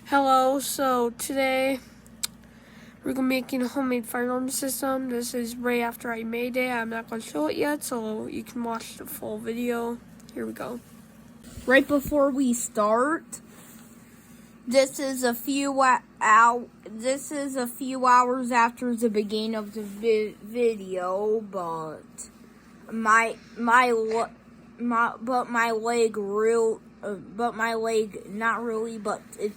Hello, so today we're going to be making a homemade fire alarm system. This is right after I made it. I'm not going to show it yet, so you can watch the full video. Here we go. Right before we start, this is a few hours after the beginning of the video, but my leg not really, but it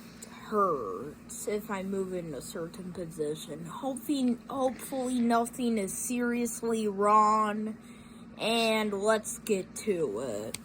hurts if I move in a certain position. Hopefully nothing is seriously wrong, and let's get to it.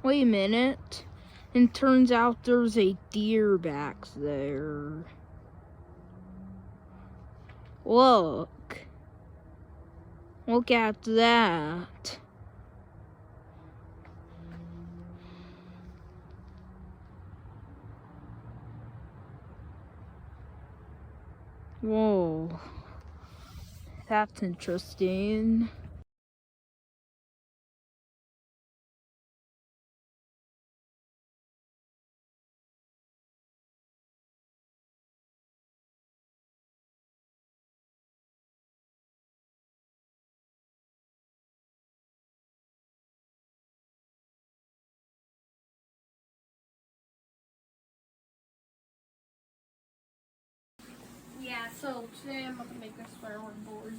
Wait a minute. And turns out there's a deer back there. Look. Look at that. Whoa. That's interesting. Yeah, so today I'm going to make this fire alarm board.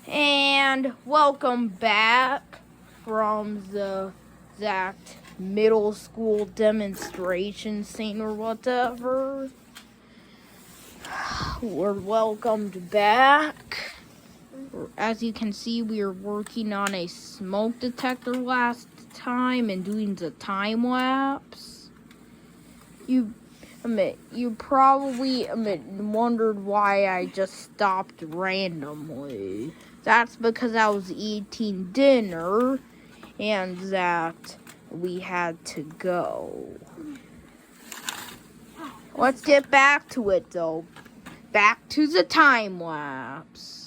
And welcome back from that middle school demonstration scene or whatever. We're welcomed back. As you can see, we were working on a smoke detector last time and doing the time lapse. You probably wondered why I just stopped randomly. That's because I was eating dinner and that we had to go. Let's get back to it though. Back to the time lapse.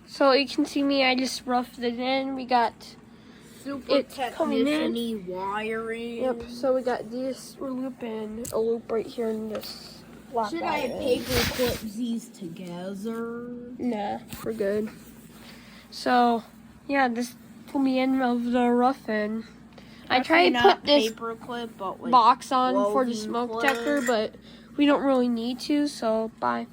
So you can see me, I just roughed it in. We got Super technician-y wiring. Yep, so we got this, we're looping a loop right here in this block. Should I paper clip these together? Nah, we're good. So, yeah, this will be end of the roughing. I tried to put this clip, but box on for the smoke detector, but we don't really need to, so bye.